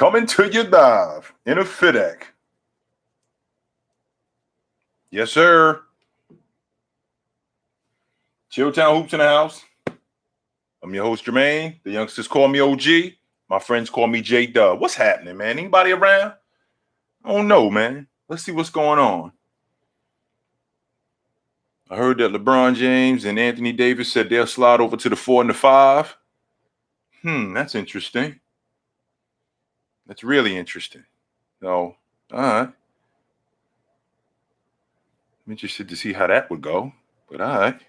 Coming to you live in a FIDEC. Yes, sir. Chilltown Hoops in the house. I'm your host, Jermaine. The youngsters call me OG. My friends call me J-Dub. What's happening, man? Anybody around? I don't know, man. Let's see what's going on. I heard that LeBron James and Anthony Davis said they'll slide over to the 4 and the 5. That's interesting. That's really interesting. So, all right. I'm interested to see how that would go, but all right.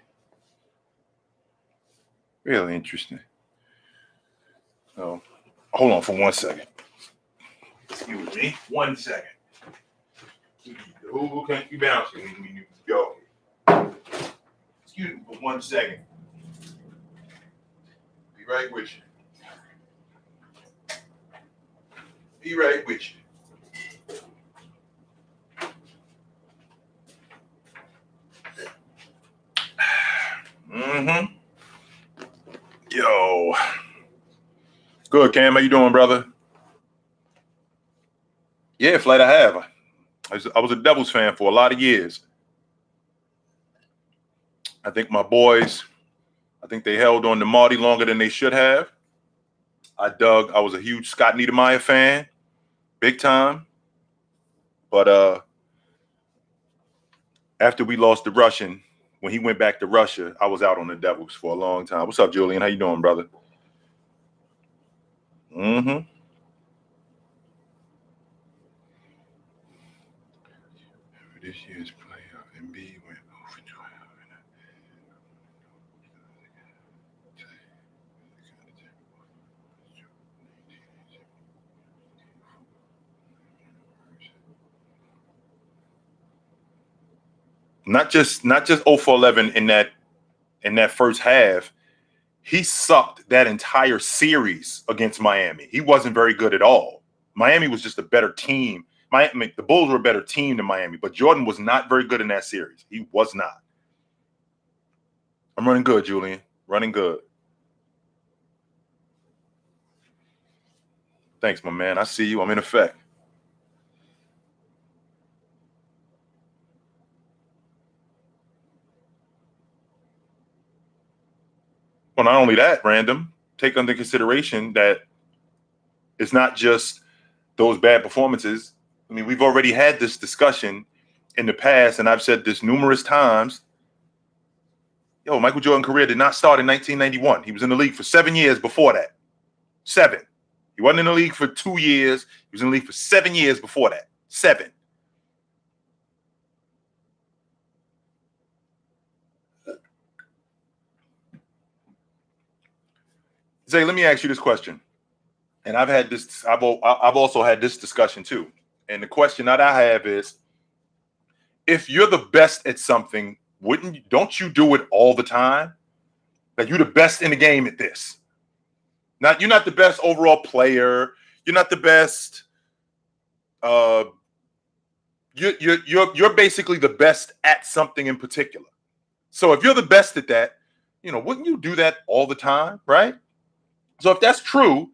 Really interesting. So, hold on for 1 second. Excuse me. 1 second. Who can't be bouncing when you go? Excuse me for 1 second. Be right with you. Be right with you. Yo. Good, Cam. How you doing, brother? Yeah, Flight, I have. I was a Devils fan for a lot of years. I think my boys, they held on to Marty longer than they should have. I was a huge Scott Niedermayer fan, big time. But after we lost the Russian, when he went back to Russia, I was out on the Devils for a long time. What's up, Julian? How you doing, brother? This year's playoff, Embiid went over 12. Not just 0 for 11 in that first half. He sucked that entire series against Miami. He wasn't very good at all. Miami was just a better team. The Bulls were a better team than Miami, but Jordan was not very good in that series. He was not. I'm running good, Julian. Running good. Thanks, my man. I see you. I'm in effect. Well, not only that, Random, take under consideration that it's not just those bad performances. I mean, we've already had this discussion in the past, and I've said this numerous times. Yo, Michael Jordan's career did not start in 1991. He was in the league for 7 years before that. 7. He wasn't in the league for 2 years. He was in the league for 7 years before that. 7. Zay, let me ask you this question. And I've also had this discussion too. And the question that I have is, if you're the best at something, don't you do it all the time? Like, you're the best in the game at this. You're not the best overall player. You're not the best. You're basically the best at something in particular. So if you're the best at that, wouldn't you do that all the time, right? So if that's true,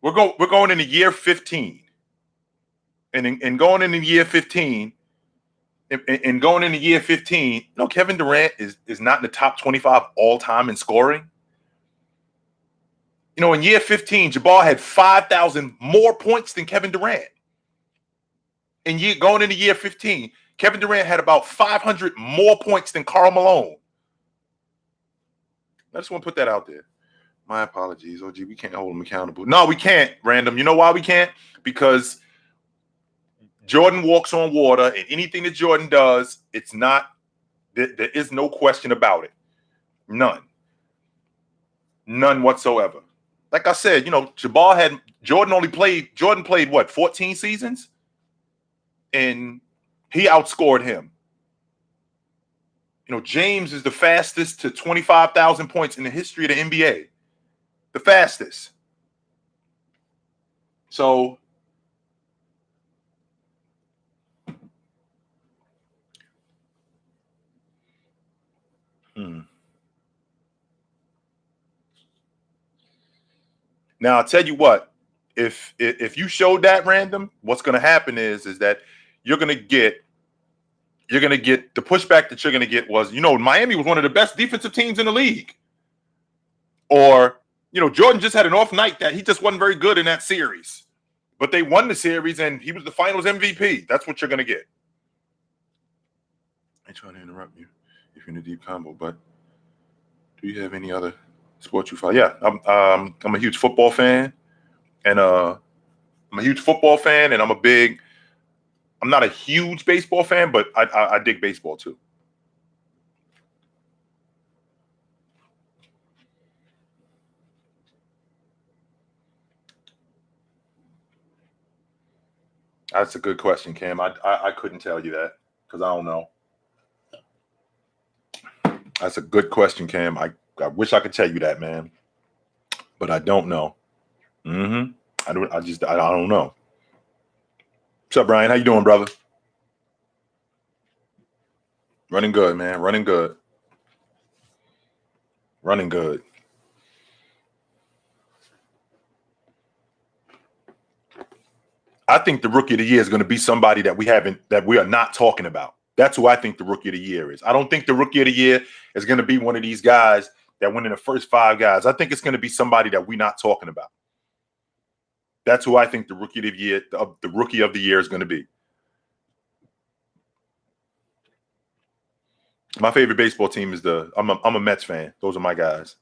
we're going into year 15, and going into year 15, and going into year 15, Kevin Durant is not in the top 25 all time in scoring. In year 15, Jabbar had 5,000 more points than Kevin Durant. Going into year 15, Kevin Durant had about 500 more points than Karl Malone. I just want to put that out there. My apologies, OG. We can't hold him accountable. No, we can't, Random. You know why we can't? Because Jordan walks on water, and anything that Jordan does, there is no question about it. None whatsoever. Like I said, Jordan played what, 14 seasons? And he outscored him. James is the fastest to 25,000 points in the history of the NBA. The fastest. So now I'll tell you what, if you showed that random, what's going to happen is that you're going to get the pushback that you're going to get was, Miami was one of the best defensive teams in the league. Or, Jordan just had an off night that he just wasn't very good in that series. But they won the series and he was the finals MVP. That's what you're going to get. I ain't trying to interrupt you if you're in a deep combo, but do you have any other sports you follow? Yeah, I'm a huge football fan. And I'm a not a huge baseball fan, but I dig baseball too. That's a good question, Cam. I couldn't tell you that because I don't know. That's a good question, Cam. I wish I could tell you that, man, but I don't know. I don't know. What's up, Brian? How you doing, brother? Running good, man. Running good. I think the rookie of the year is going to be somebody that we are not talking about. That's who I think the rookie of the year is. I don't think the rookie of the year is going to be one of these guys that went in the first 5 guys. I think it's going to be somebody that we're not talking about. That's who I think the rookie of the year is going to be. My favorite baseball team is I'm a Mets fan. Those are my guys.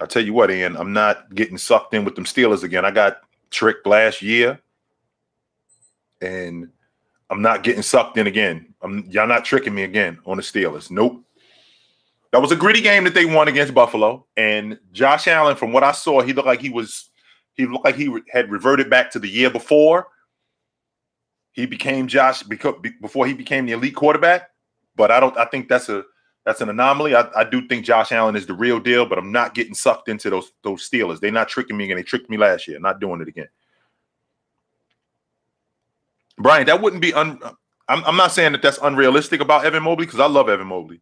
I'll tell you what, Ian, I'm not getting sucked in with them Steelers again. I got tricked last year, and I'm not getting sucked in again. Y'all not tricking me again on the Steelers. Nope. That was a gritty game that they won against Buffalo, and Josh Allen, from what I saw, he looked like he had reverted back to the year before he became before he became the elite quarterback. But I think that's an anomaly. I do think Josh Allen is the real deal, but I'm not getting sucked into those Steelers. They're not tricking me again. They tricked me last year. Not doing it again. Brian, that wouldn't be I'm not saying that that's unrealistic about Evan Mobley, because I love Evan Mobley.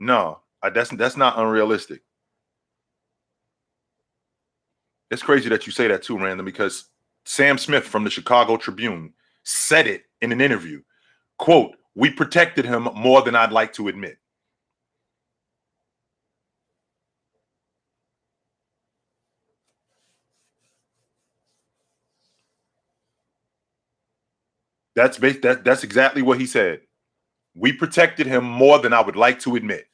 No, that's not unrealistic. It's crazy that you say that too, Random, because Sam Smith from the Chicago Tribune said it in an interview. Quote, "We protected him more than I'd like to admit." That's exactly what he said. We protected him more than I would like to admit.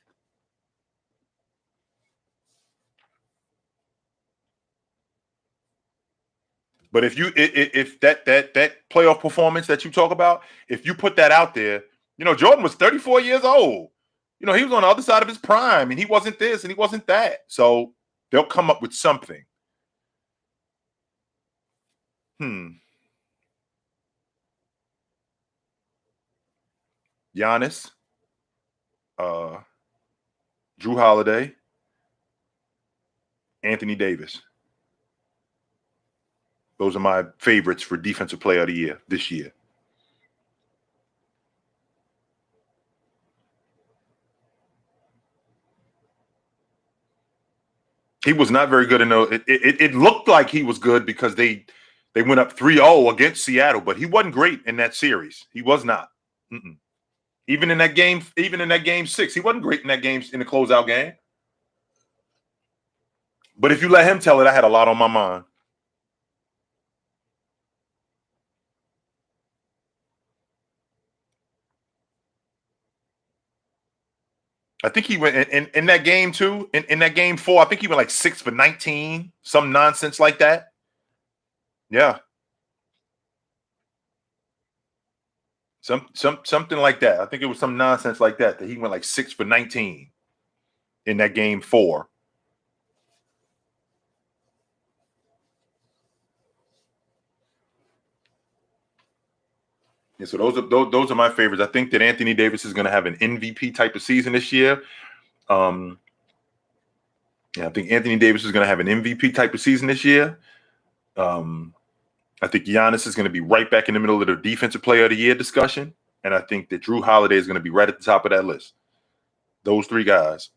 But if that playoff performance that you talk about, if you put that out there, Jordan was 34 years old. He was on the other side of his prime, and he wasn't this and he wasn't that. So they'll come up with something. Giannis, Drew Holiday, Anthony Davis. Those are my favorites for Defensive Player of the Year this year. He was not very good. It looked like he was good because they went up 3-0 against Seattle, but he wasn't great in that series. He was not. Even in that game 6, he wasn't great in that game, in the closeout game. But if you let him tell it, I had a lot on my mind. I think he went in that game too. In that game 4, I think he went like 6 for 19, some nonsense like that. Yeah, something like that. I think it was some nonsense like that he went like 6 for 19 in that game 4. Yeah, so those are my favorites. I think that Anthony Davis is going to have an MVP type of season this year. I think Anthony Davis is going to have an MVP type of season this year. I think Giannis is going to be right back in the middle of the Defensive Player of the Year discussion, and I think that Drew Holiday is going to be right at the top of that list. Those 3 guys.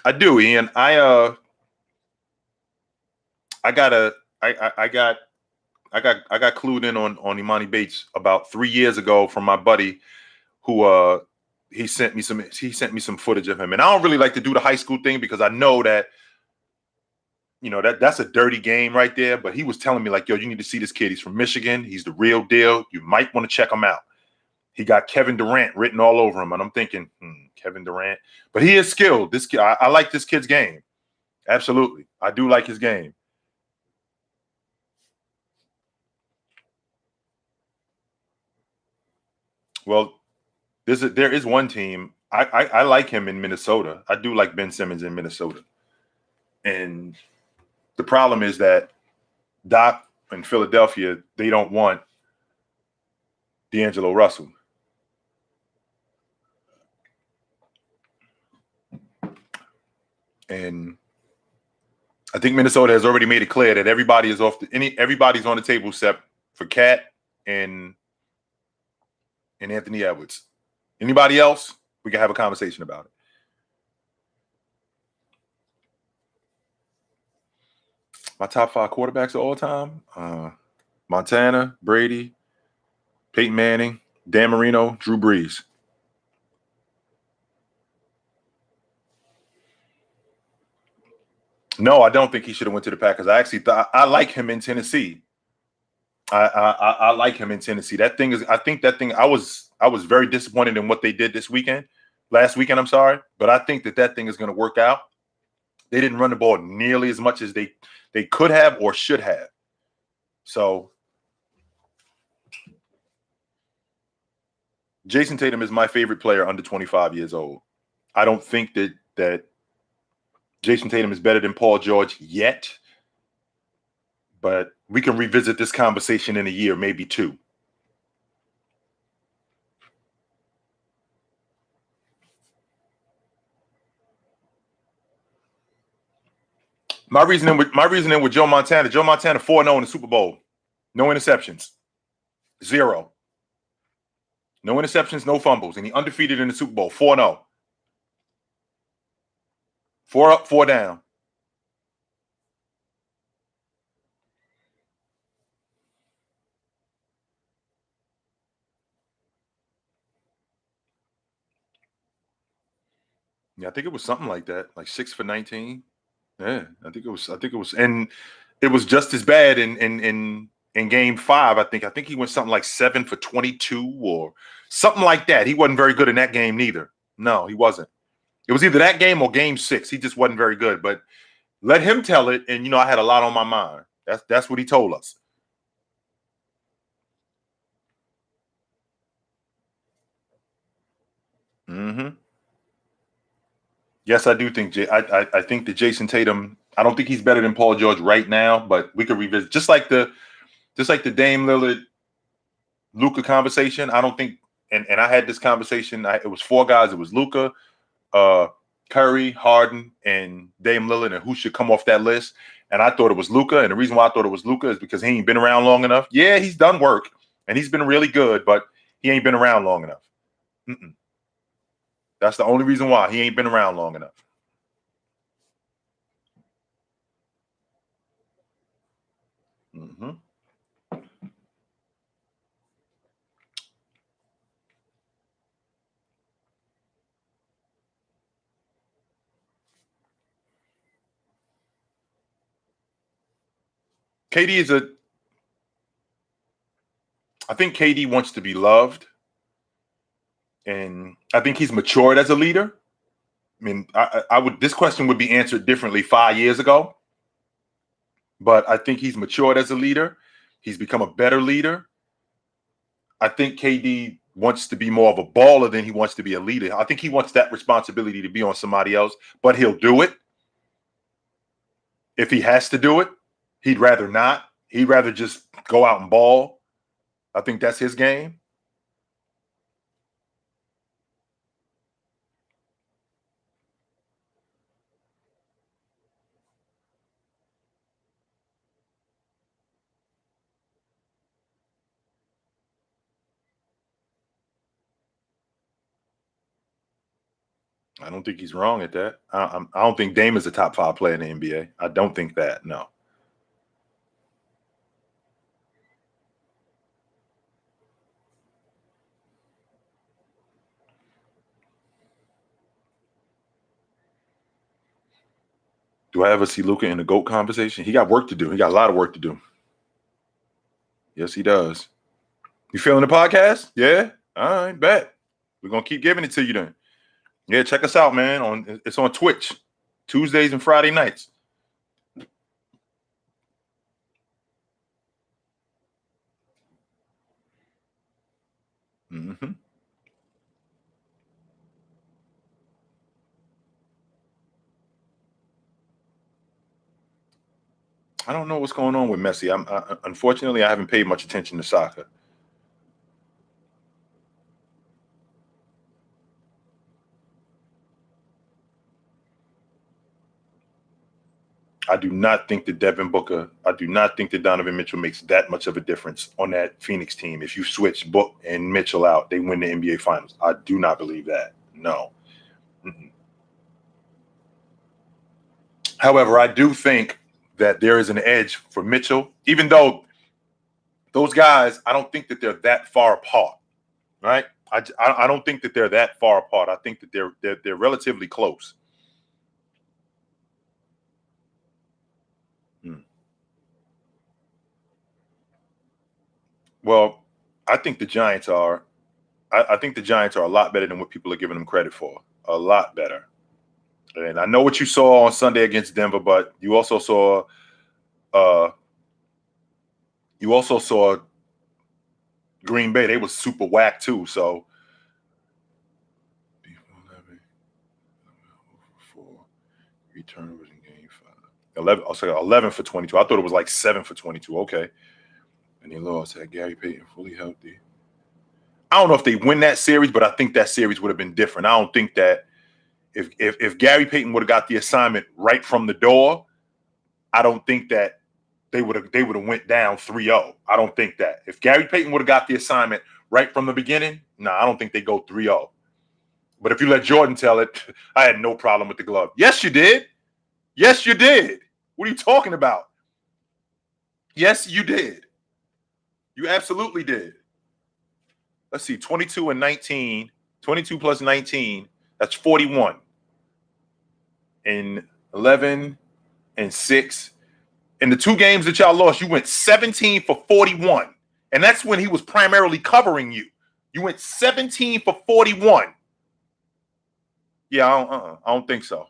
I do, Ian. I got a I got clued in on Imani Bates about 3 years ago from my buddy who he sent me some footage of him. And I don't really like to do the high school thing because I know that that's a dirty game right there. But he was telling me like, yo, you need to see this kid. He's from Michigan. He's the real deal. You might want to check him out. He got Kevin Durant written all over him, and I'm thinking, Kevin Durant, but he is skilled. This kid, I like this kid's game. Absolutely, I do like his game. Well, there is one team I like him in Minnesota. I do like Ben Simmons in Minnesota, and the problem is that Doc in Philadelphia they don't want D'Angelo Russell, and I think Minnesota has already made it clear that everybody's on the table except for Cat and Anthony Edwards. Anybody else? We can have a conversation about it. My top five quarterbacks of all time: Montana, Brady, Peyton Manning, Dan Marino, Drew Brees. No, I don't think he should have went to the Packers. I actually thought I like him in Tennessee. I like him in Tennessee. That thing is, I think that thing. I was very disappointed in what they did last weekend. I'm sorry, but I think that thing is going to work out. They didn't run the ball nearly as much as they could have or should have. So Jason Tatum is my favorite player under 25 years old. I don't think that Jason Tatum is better than Paul George yet, but we can revisit this conversation in a year, maybe two. My reasoning with Joe Montana. Joe Montana 4-0 in the Super Bowl. No interceptions. Zero. No interceptions, no fumbles. And he undefeated in the Super Bowl. 4-0. Four up, four down. Yeah, I think it was something like that. Like 6 for 19. Yeah, I think it was and it was just as bad in game five. I think he went something like 7 for 22 or something like that. He wasn't very good in that game neither. No, he wasn't. It was either that game or game six. He just wasn't very good. But let him tell it. And I had a lot on my mind. That's what he told us. Hmm. Yes, I do think. I think that Jason Tatum. I don't think he's better than Paul George right now, but we could revisit just like the Dame Lillard Luca conversation. I don't think, and I had this conversation. It was four guys. It was Luca, uh, Curry, Harden, and Dame Lillard, and who should come off that list. And I thought it was Luca. And the reason why I thought it was Luca is because he ain't been around long enough. Yeah, he's done work and he's been really good, but he ain't been around long enough. Mm-mm. That's the only reason why he ain't been around long enough. Hmm. KD is a. I think KD wants to be loved, and I think he's matured as a leader. I mean, I would. This question would be answered differently 5 years ago, but I think he's matured as a leader. He's become a better leader. I think KD wants to be more of a baller than he wants to be a leader. I think he wants that responsibility to be on somebody else, but he'll do it if he has to do it. He'd rather not. He'd rather just go out and ball. I think that's his game. I don't think he's wrong at that. I don't think Dame is a top 5 player in the NBA. I don't think that. No. Do I ever see Luka in the GOAT conversation? He got work to do. He got a lot of work to do. Yes, he does. You feeling the podcast? Yeah? All right, bet. We're going to keep giving it to you then. Yeah, check us out, man. It's on Twitch, Tuesdays and Friday nights. Mm-hmm. I don't know what's going on with Messi. Unfortunately, I haven't paid much attention to soccer. I do not think that Donovan Mitchell makes that much of a difference on that Phoenix team. If you switch Book and Mitchell out, they win the NBA Finals. I do not believe that. No. Mm-mm. However, I do think that there is an edge for Mitchell, even though those guys, I don't think that they're that far apart, right? I don't think that they're that far apart. I think that they're relatively close. Hmm. Well, I think the Giants are. I think the Giants are a lot better than what people are giving them credit for. A lot better. And I know what you saw on Sunday against Denver, but you also saw uh, Green Bay. They was super whack too. So 3 turnovers in game 5. 11. I'll say 11 for 22. I thought it was like 7 for 22. Okay. And they lost. Had Gary Payton fully healthy. I don't know if they win that series, but I think that series would have been different. I don't think that if Gary Payton would have got the assignment right from the door, I don't think that they would have went down 3-0. I don't think that. If Gary Payton would have got the assignment right from the beginning, I don't think they go 3-0. But if you let Jordan tell it, I had no problem with the glove. Yes, you did. Yes, you did. What are you talking about? Yes, you did. You absolutely did. Let's see, 22 and 19, 22 plus 19, that's 41. And 11 and 6. In the 2 games that y'all lost, you went 17 for 41. And that's when he was primarily covering you. You went 17 for 41. Yeah, I don't think so.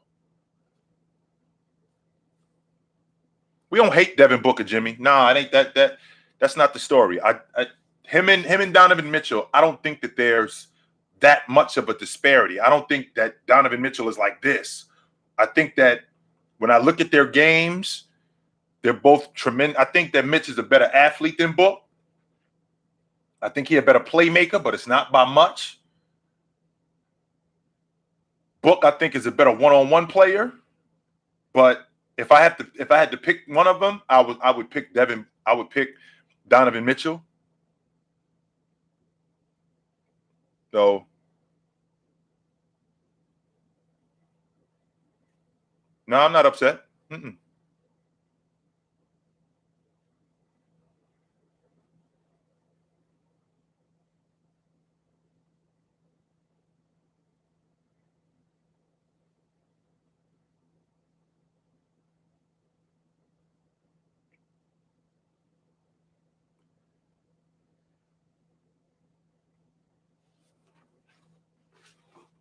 We don't hate Devin Booker, Jimmy. Nah, it ain't that's not the story. Him and Donovan Mitchell, I don't think that there's that much of a disparity. I don't think that Donovan Mitchell is like this. I think that when I look at their games, they're both tremendous. I think that Mitch is a better athlete than Book. I think he's a better playmaker, but it's not by much. Book, I think, is a better one-on-one player. But if I had to pick one of them, I would pick Donovan Mitchell. So no, I'm not upset. Mm-mm.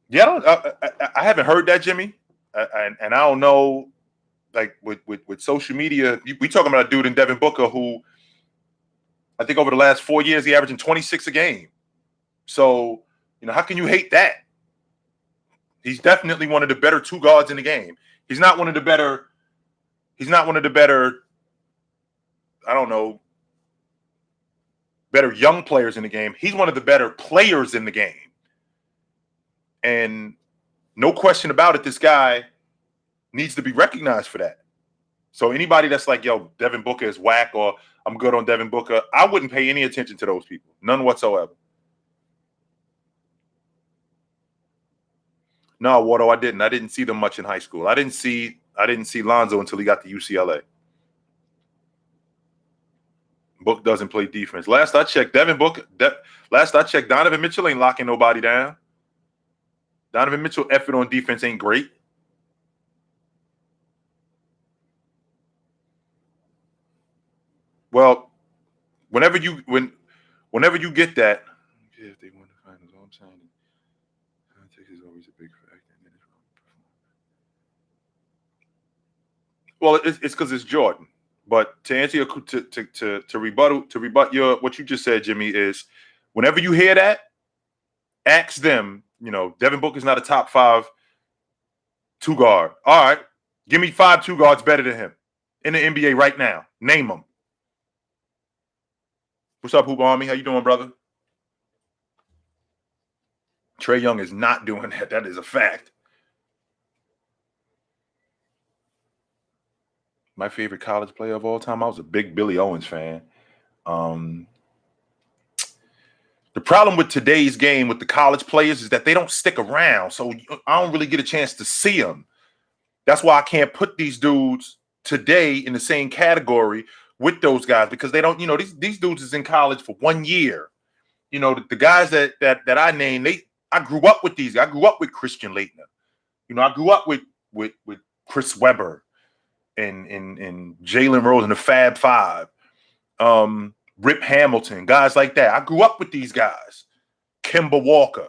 Yeah, I haven't heard that, Jimmy, and I don't know. Like with social media, we talking about a dude in Devin Booker who I think over the last 4 years he averaging 26 a game. So how can you hate that? He's definitely one of the better 2 guards in the game. He's not one of the better. He's not one of the better. I don't know. Better young players in the game. He's one of the better players in the game. And no question about it, this guy needs to be recognized for that. So anybody that's like, yo, Devin Booker is whack or I'm good on Devin Booker, I wouldn't pay any attention to those people. None whatsoever. No, Wardo, I didn't. I didn't see them much in high school. I didn't see Lonzo until he got to UCLA. Book doesn't play defense. Last I checked, Donovan Mitchell ain't locking nobody down. Donovan Mitchell effort on defense ain't great. Well, whenever you get that, yeah, if they win the finals, all I'm saying context is always a big factor. Well, it's because it's Jordan. But to answer your to rebut your what you just said, Jimmy, is whenever you hear that, ask them. Devin Booker's not a top 5 2 guard. All right, give me 5 2 guards better than him in the NBA right now. Name them. What's up, Hoop Army? How you doing, brother? Trae Young is not doing that. That is a fact. My favorite college player of all time, I was a big Billy Owens fan. The problem with today's game with the college players is that they don't stick around. So I don't really get a chance to see them. That's why I can't put these dudes today in the same category with those guys because they don't, these dudes is in college for 1 year. The guys that I named, I grew up with these. I grew up with Christian Laettner. I grew up with Chris Webber and Jalen Rose and the Fab Five, Rip Hamilton, guys like that. I grew up with these guys. Kemba Walker.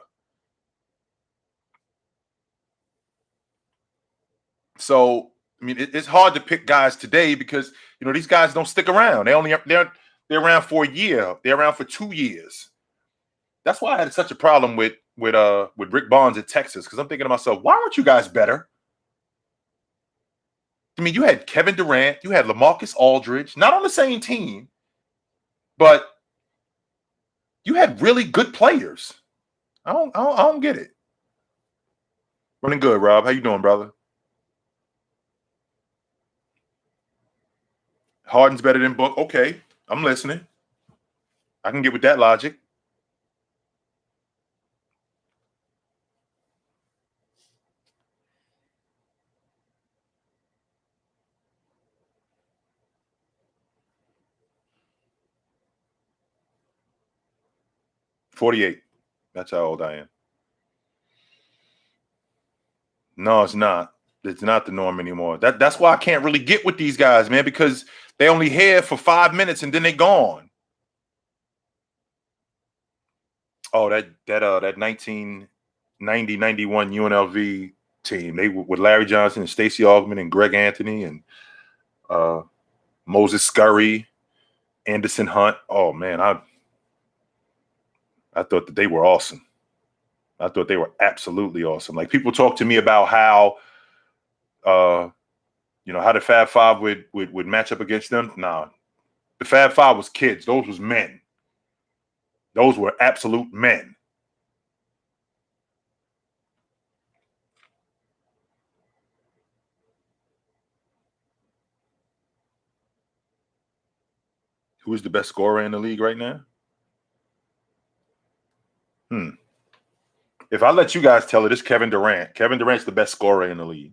So, I mean, it's hard to pick guys today because, these guys don't stick around. They're around for a year. They're around for 2 years. That's why I had such a problem with Rick Barnes at Texas because I'm thinking to myself, why aren't you guys better? I mean, you had Kevin Durant, you had LaMarcus Aldridge, not on the same team, but you had really good players. I don't get it. Running good, Rob. How you doing, brother? Harden's better than Book. Okay, I'm listening. I can get with that logic. $48. That's how old I am. No, it's not. It's not the norm anymore. That's why I can't really get with these guys, man, because they only here for 5 minutes and then they gone. Oh, that 1990-91 UNLV team. They with Larry Johnson and Stacey Augmon and Greg Anthony and Moses Scurry, Anderson Hunt. Oh man, I thought that they were awesome. I thought they were absolutely awesome. Like people talk to me about how how the Fab Five would match up against them. Nah, the Fab Five was kids. Those was men. Those were absolute men. Who is the best scorer in the league right now? If I let you guys tell it, it's Kevin Durant. Kevin Durant's the best scorer in the league.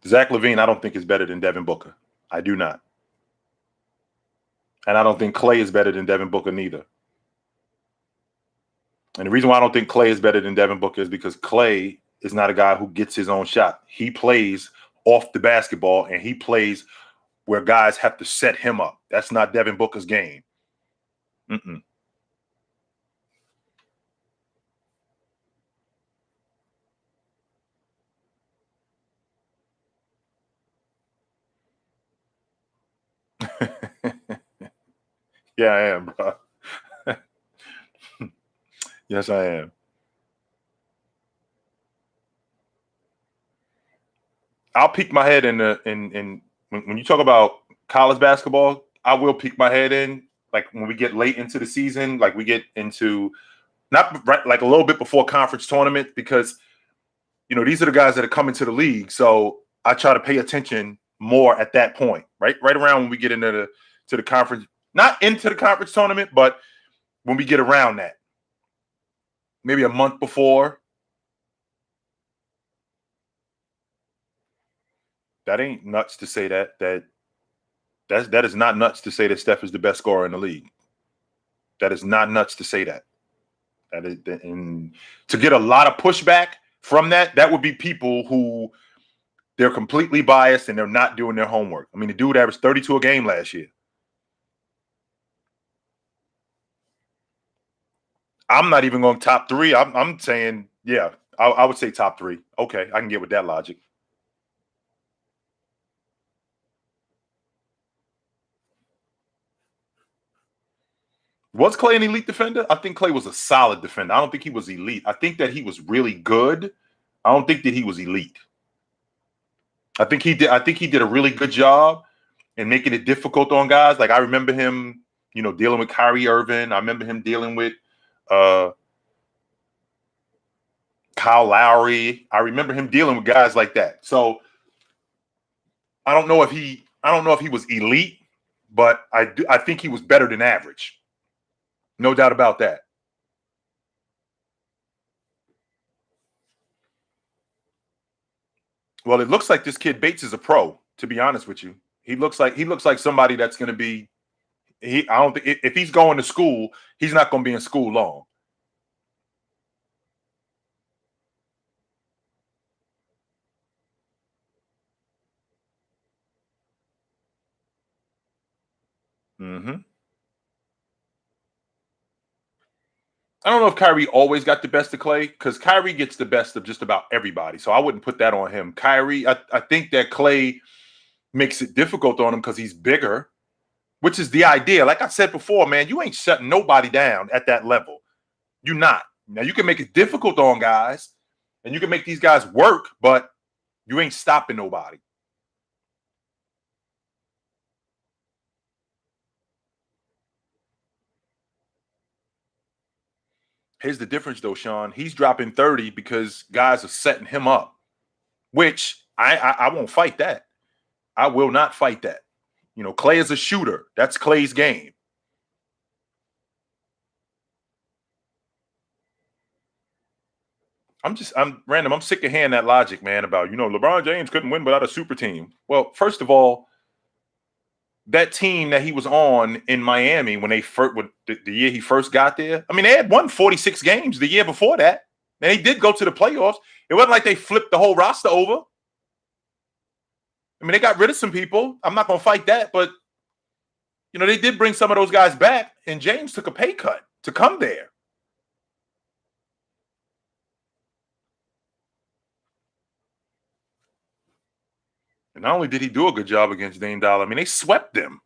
Zach LaVine, I don't think is better than Devin Booker. I do not. And I don't think Klay is better than Devin Booker neither. And the reason why I don't think Klay is better than Devin Booker is because Klay is not a guy who gets his own shot. He plays off the basketball and he plays where guys have to set him up. That's not Devin Booker's game. Yeah, I am, bro. Yes, I am. I'll peek my head in when you talk about college basketball, I will peek my head in like when we get late into the season, like we get into not right like a little bit before conference tournament because these are the guys that are coming to the league. So I try to pay attention more at that point, right around when we get into the conference, not into the conference tournament, but when we get around that. maybe a month before. That ain't nuts to say that is not nuts to say that Steph is the best scorer in the league. That is not nuts to say that. That is, and to get a lot of pushback from that would be people who they're completely biased and they're not doing their homework. I mean, the dude averaged 32 a game last year. I'm not even going top three. I'm saying, yeah, I would say top three. Okay, I can get with that logic. Was Clay an elite defender? I think Clay was a solid defender. I don't think he was elite. I think that he was really good. I don't think that he was elite. I think he did a really good job in making it difficult on guys. Like I remember him, dealing with Kyrie Irving. I remember him dealing with Kyle Lowry. I remember him dealing with guys like that. So I don't know if he was elite, but I think he was better than average. No doubt about that. Well, it looks like this kid Bates is a pro, to be honest with you. He looks like somebody that's going to be I don't think if he's going to school, he's not going to be in school long. Mm-hmm. I don't know if Kyrie always got the best of Clay because Kyrie gets the best of just about everybody. So I wouldn't put that on him. Kyrie, I think that Clay makes it difficult on him because he's bigger, which is the idea. Like I said before, man, you ain't shutting nobody down at that level. You're not. Now you can make it difficult on guys and you can make these guys work, but you ain't stopping nobody. Here's the difference, though, Sean. He's dropping 30 because guys are setting him up, which I won't fight that. I will not fight that. Clay is a shooter. That's Clay's game. I'm random. I'm sick of hearing that logic, man, about, LeBron James couldn't win without a super team. Well, first of all, that team that he was on in Miami when they first, the year he first got there, I mean, they had won 46 games the year before that. And they did go to the playoffs. It wasn't like they flipped the whole roster over. I mean, they got rid of some people. I'm not going to fight that, but they did bring some of those guys back, and James took a pay cut to come there. And not only did he do a good job against Dame Dollar, I mean, they swept them.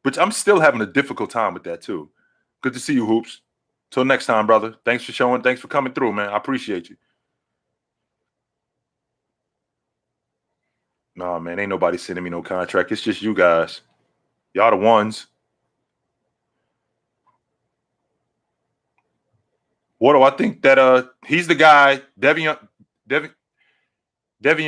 Which I'm still having a difficult time with that, too. Good to see you, Hoops. Till next time, brother. Thanks for coming through, man. I appreciate you. Nah, man, ain't nobody sending me no contract. It's just you guys. Y'all the ones. What do I think that he's the guy, Devian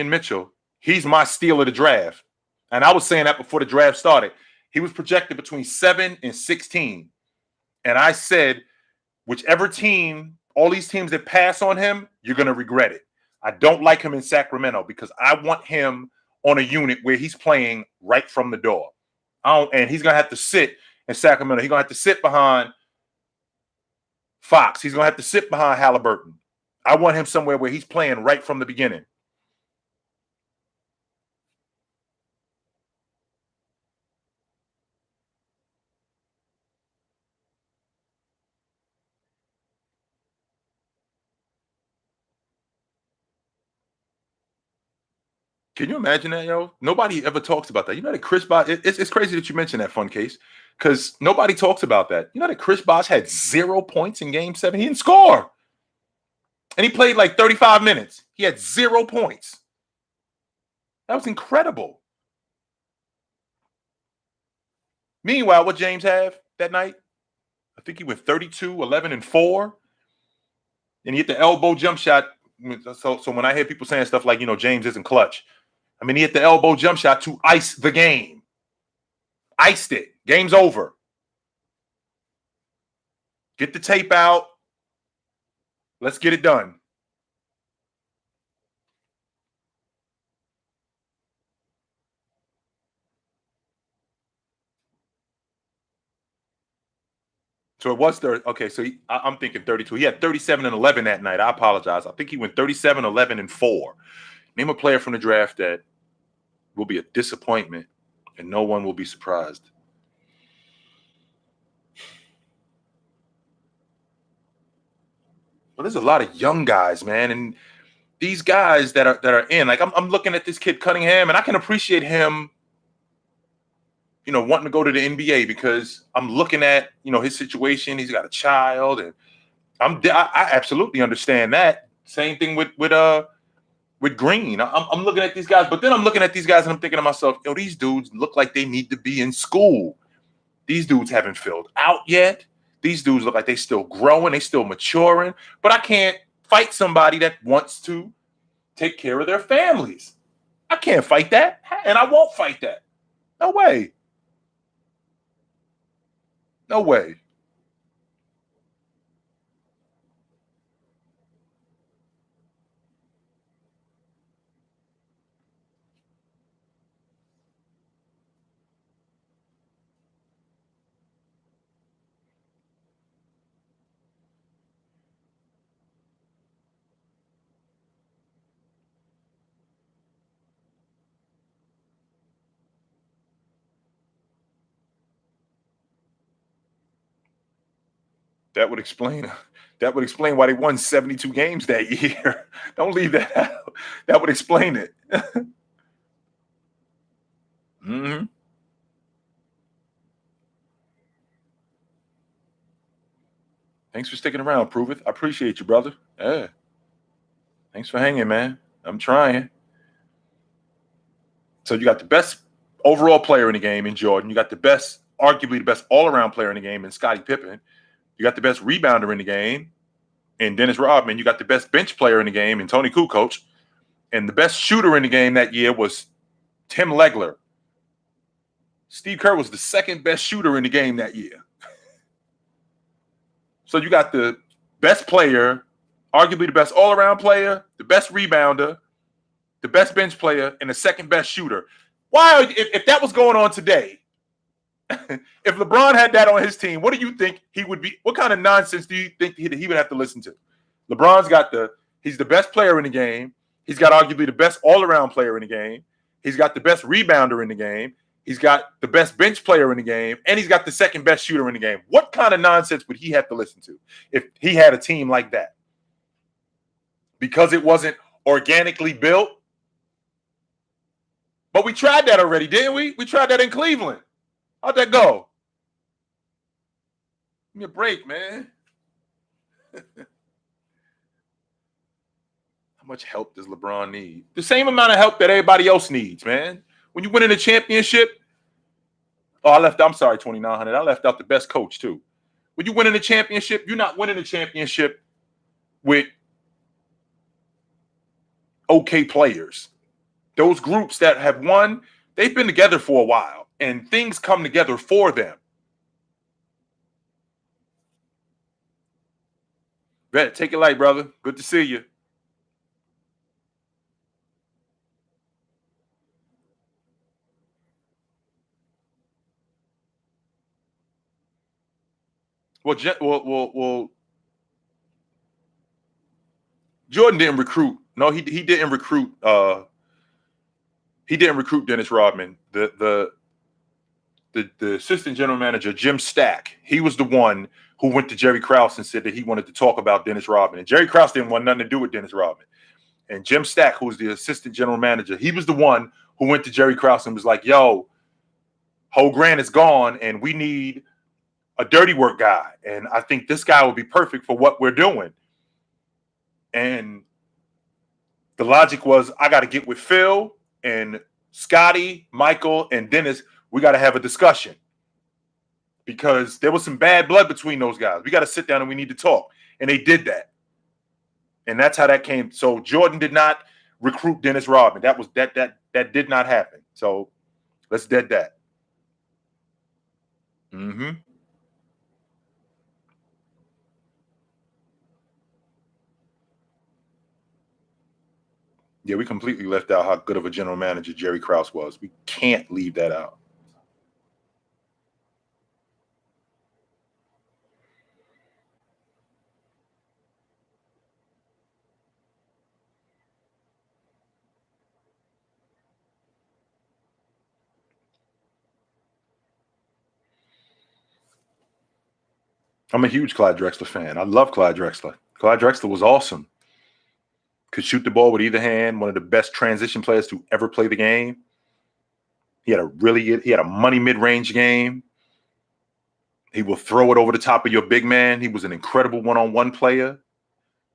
Mitchell, he's my steal of the draft. And I was saying that before the draft started. He was projected between 7 and 16. And I said, whichever team, all these teams that pass on him, you're going to regret it. I don't like him in Sacramento because I want him on a unit where he's playing right from the door. And he's going to have to sit in Sacramento. He's going to have to sit behind Fox. He's going to have to sit behind Halliburton. I want him somewhere where he's playing right from the beginning. Can you imagine that, yo? Nobody ever talks about that. You know that Chris Bosh, it's crazy that you mentioned that, Fun Case, because nobody talks about that. You know that Chris Bosh had 0 points in Game 7? He didn't score. And he played like 35 minutes. He had 0 points. That was incredible. Meanwhile, what James have that night? I think he went 32, 11, and 4. And he hit the elbow jump shot. So when I hear people saying stuff like, James isn't clutch, I mean, he hit the elbow jump shot to ice the game. Iced it. Game's over. Get the tape out. Let's get it done. So it was 30. Okay, so I'm thinking 32. He had 37 and 11 that night. I apologize. I think he went 37, 11, and 4. Name a player from the draft that will be a disappointment and no one will be surprised. Well, there's a lot of young guys, man, and these guys that are in, like I'm looking at this kid Cunningham, and I can appreciate him, wanting to go to the NBA because I'm looking at his situation. He's got a child, and I absolutely understand that. Same thing with Green. I'm looking at these guys, but then I'm looking at these guys and I'm thinking to myself, these dudes look like they need to be in school. These dudes haven't filled out yet. These dudes look like they still growing, they still maturing. But I can't fight somebody that wants to take care of their families. I can't fight that, and I won't fight that. No way. No way. That would explain. That would explain why they won 72 games that year. Don't leave that out. That would explain it. Hmm. Thanks for sticking around, Prove It. I appreciate you, brother. Yeah. Thanks for hanging, man. I'm trying. So you got the best overall player in the game in Jordan. You got arguably the best all-around player in the game in Scottie Pippen. You got the best rebounder in the game in Dennis Rodman. You got the best bench player in the game in Tony Kukoc. And the best shooter in the game that year was Tim Legler. Steve Kerr was the second best shooter in the game that year. So you got the best player, arguably the best all-around player, the best rebounder, the best bench player, and the second best shooter. Why, if that was going on today, if LeBron had that on his team, what do you think he would be? What kind of nonsense do you think he would have to listen to? He's the best player in the game. He's got arguably the best all-around player in the game. He's got the best rebounder in the game. He's got the best bench player in the game, and he's got the second best shooter in the game. What kind of nonsense would he have to listen to if he had a team like that? Because it wasn't organically built. But we tried that already, didn't we? We tried that in Cleveland. How'd that go? Give me a break, man. How much help does LeBron need? The same amount of help that everybody else needs, man. When you win in a championship, I'm sorry, 2,900. I left out the best coach, too. When you win in a championship, you're not winning a championship with okay players. Those groups that have won, they've been together for a while, and things come together for them. Vet, take it light, brother. Good to see you. Well, Jordan didn't recruit. No, he didn't recruit. He didn't recruit Dennis Rodman. The assistant general manager, Jim Stack, he was the one who went to Jerry Krause and said that he wanted to talk about Dennis Rodman. And Jerry Krause didn't want nothing to do with Dennis Rodman. And Jim Stack, who was the assistant general manager, he was the one who went to Jerry Krause and was like, yo, Ho Grant is gone, and we need a dirty work guy. And I think this guy would be perfect for what we're doing. And the logic was, I got to get with Phil and Scotty, Michael, and Dennis. We got to have a discussion because there was some bad blood between those guys. We got to sit down and we need to talk. And they did that. And that's how that came. So Jordan did not recruit Dennis Rodman. That did not happen. So let's dead that. Mm-hmm. Yeah, we completely left out how good of a general manager Jerry Krause was. We can't leave that out. I'm a huge Clyde Drexler fan. I love Clyde Drexler. Clyde Drexler was awesome. Could shoot the ball with either hand. One of the best transition players to ever play the game. He had a money mid-range game. He will throw it over the top of your big man. He was an incredible one-on-one player.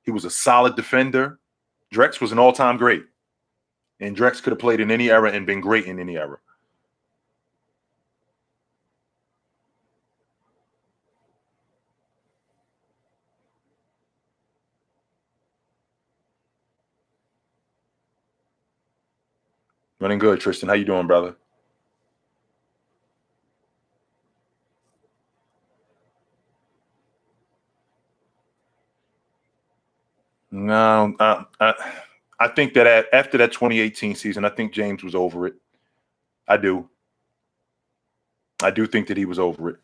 He was a solid defender. Drex was an all-time great. And Drex could have played in any era and been great in any era. Running good, Tristan. How you doing, brother? No, I think that after that 2018 season, I think James was over it. I do. I do think that he was over it.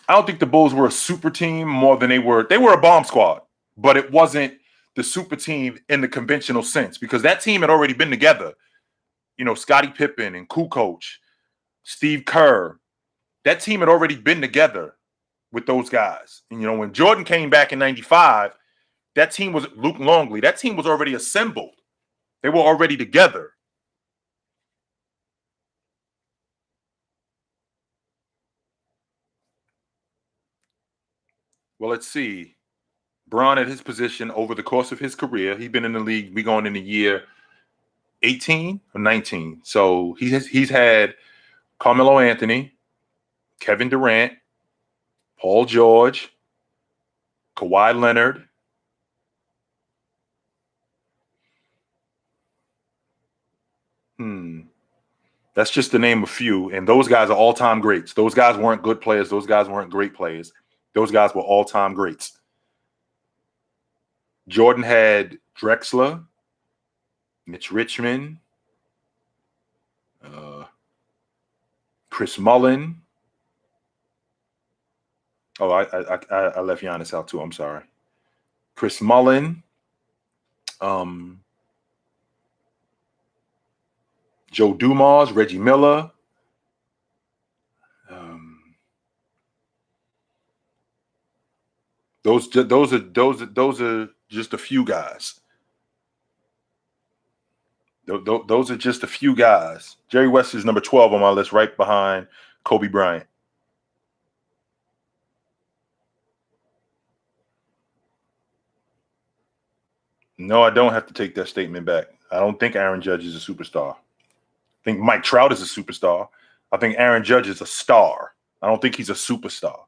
I don't think the Bulls were a super team more than they were. They were a bomb squad, but it wasn't the super team in the conventional sense because that team had already been together. You know, Scottie Pippen and Kukoc, Steve Kerr. That team had already been together with those guys. And, you know, when Jordan came back in 95, that team was Luke Longley. That team was already assembled. They were already together. Well, let's see. Braun at his position over the course of his career, he's been in the league. We going in the year 18 or 19. So he's had Carmelo Anthony, Kevin Durant, Paul George, Kawhi Leonard. That's just to name a few. And those guys are all-time greats. Those guys weren't good players. Those guys weren't great players. Those guys were all-time greats. Jordan had Drexler, Mitch Richmond, Chris Mullin. Oh, I left Giannis out too. I'm sorry. Chris Mullin, Joe Dumars, Reggie Miller. Those are just a few guys. Those are just a few guys. Jerry West is number 12 on my list, right behind Kobe Bryant. No, I don't have to take that statement back. I don't think Aaron Judge is a superstar. I think Mike Trout is a superstar. I think Aaron Judge is a star. I don't think he's a superstar.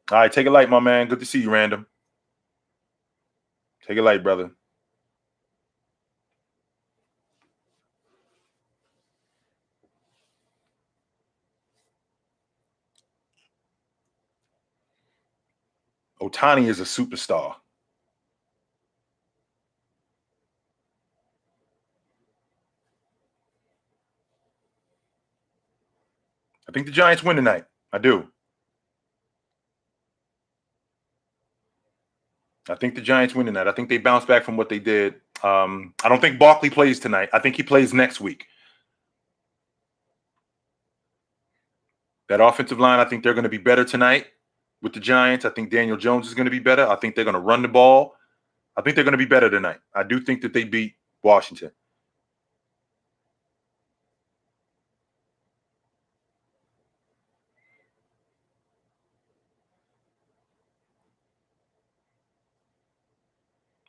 All right, take it light, my man. Good to see you, Random. Take it light, brother. Otani is a superstar. I think the Giants win tonight. I do. I think the Giants win tonight. I think they bounce back from what they did. I don't think Barkley plays tonight. I think he plays next week. That offensive line, I think they're going to be better tonight with the Giants. I think Daniel Jones is going to be better. I think they're going to run the ball. I think they're going to be better tonight. I do think that they beat Washington.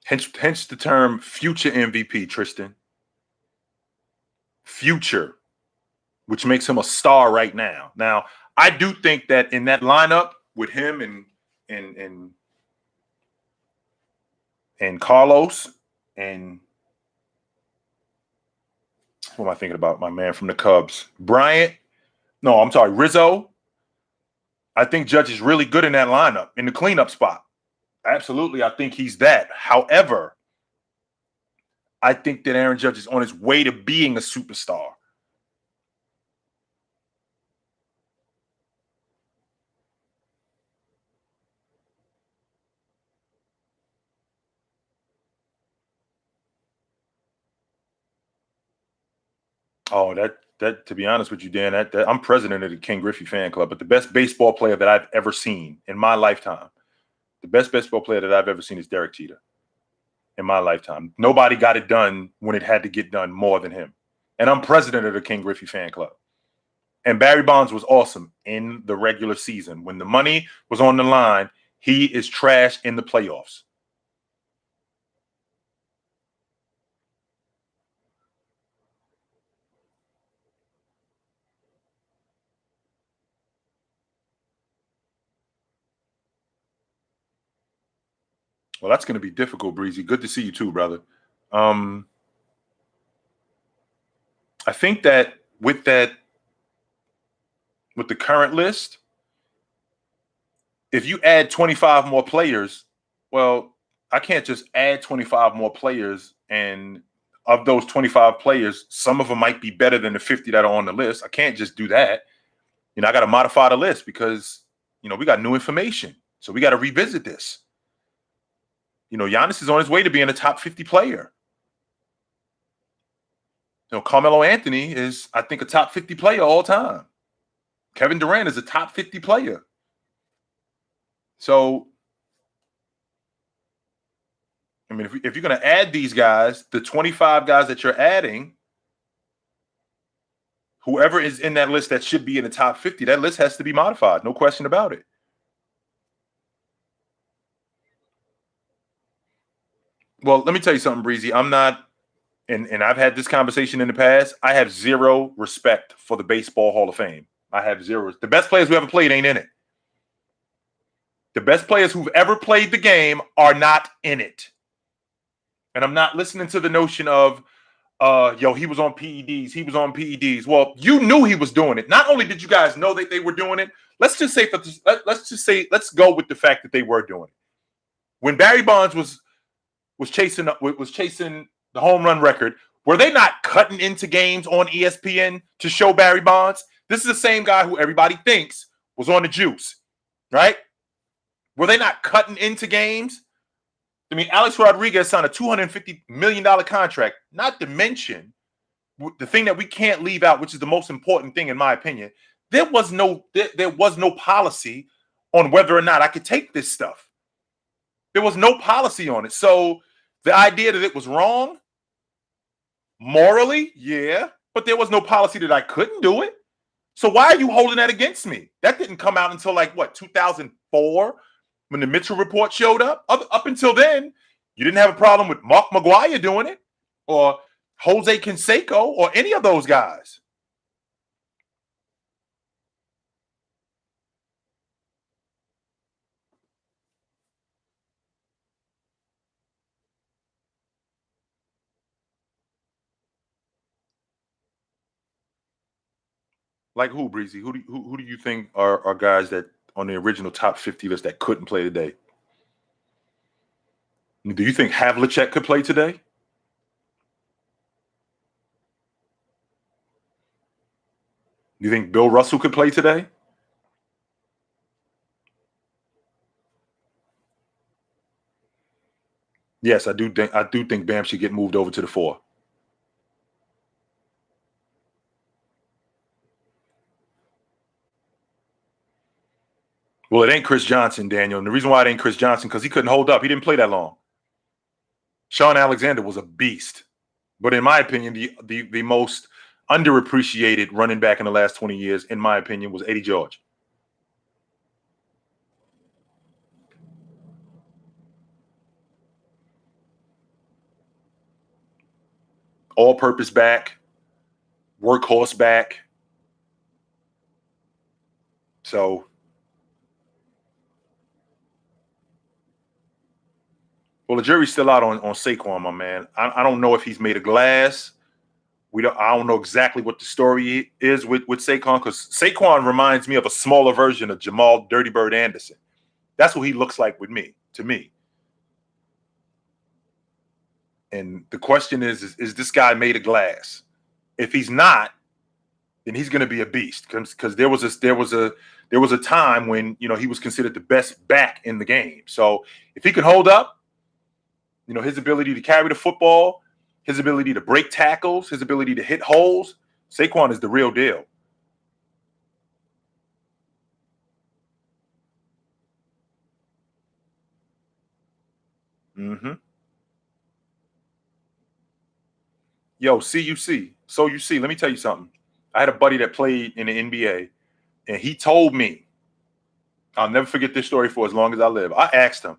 Hence the term future MVP, Tristan. Future, which makes him a star right now. Now, I do think that in that lineup with him and Carlos And what am I thinking about? My man from the Cubs, Bryant. No, I'm sorry, Rizzo. I think Judge is really good in that lineup, in the cleanup spot. Absolutely, I think he's that. However, I think that Aaron Judge is on his way to being a superstar. Oh, that to be honest with you, Dan, that I'm president of the King Griffey fan club, but the best baseball player that I've ever seen in my lifetime, the best baseball player that I've ever seen is Derek Jeter in my lifetime. Nobody got it done when it had to get done more than him. And I'm president of the King Griffey fan club. And Barry Bonds was awesome in the regular season. When the money was on the line, he is trash in the playoffs. Well, that's going to be difficult, Breezy. Good to see you too, brother. I think that with the current list, if you add 25 more players, well, I can't just add 25 more players, and of those 25 players, some of them might be better than the 50 that are on the list. I can't just do that. I got to modify the list because, we got new information. So we got to revisit this. Giannis is on his way to being a top 50 player. Carmelo Anthony is, I think, a top 50 player all time. Kevin Durant is a top 50 player. So, I mean, if you're going to add these guys, the 25 guys that you're adding, whoever is in that list that should be in the top 50, that list has to be modified. No question about it. Well, let me tell you something, Breezy. I'm not, and I've had this conversation in the past. I have zero respect for the Baseball Hall of Fame. I have zero. The best players who ever played ain't in it. The best players who've ever played the game are not in it. And I'm not listening to the notion of, he was on PEDs. He was on PEDs. Well, you knew he was doing it. Not only did you guys know that they were doing it, let's go with the fact that they were doing it. When Barry Bonds was chasing the home run record, were they not cutting into games on ESPN to show Barry Bonds? This is the same guy who everybody thinks was on the juice, right? Were they not cutting into games? I mean, Alex Rodriguez signed a $250 million contract, not to mention the thing that we can't leave out, which is the most important thing, in my opinion. There was no policy on whether or not I could take this stuff. There was no policy on it. So the idea that it was wrong, morally, yeah, but there was no policy that I couldn't do it. So why are you holding that against me? That didn't come out until 2004 when the Mitchell report showed up. Up until then, you didn't have a problem with Mark McGwire doing it or Jose Canseco or any of those guys. Like who, Breezy? Who do you think are guys that on the original top 50 list that couldn't play today? Do you think Havlicek could play today? Do you think Bill Russell could play today? Yes, I do think Bam should get moved over to the 4. Well, it ain't Chris Johnson, Daniel. And the reason why it ain't Chris Johnson, because he couldn't hold up. He didn't play that long. Sean Alexander was a beast. But in my opinion, the most underappreciated running back in the last 20 years, in my opinion, was Eddie George. All-purpose back, workhorse back. So Well, the jury's still out on Saquon, my man. I don't know if he's made of glass. I don't know exactly what the story is with Saquon, because Saquon reminds me of a smaller version of Jamal Dirty Bird Anderson. That's what he looks like to me. And the question is this guy made of glass? If he's not, then he's going to be a beast, because there was a time when he was considered the best back in the game. So if he can hold up, his ability to carry the football, his ability to break tackles, his ability to hit holes, Saquon is the real deal. Mm-hmm. Yo, CUC. So you see, let me tell you something. I had a buddy that played in the NBA, and he told me, I'll never forget this story for as long as I live. I asked him,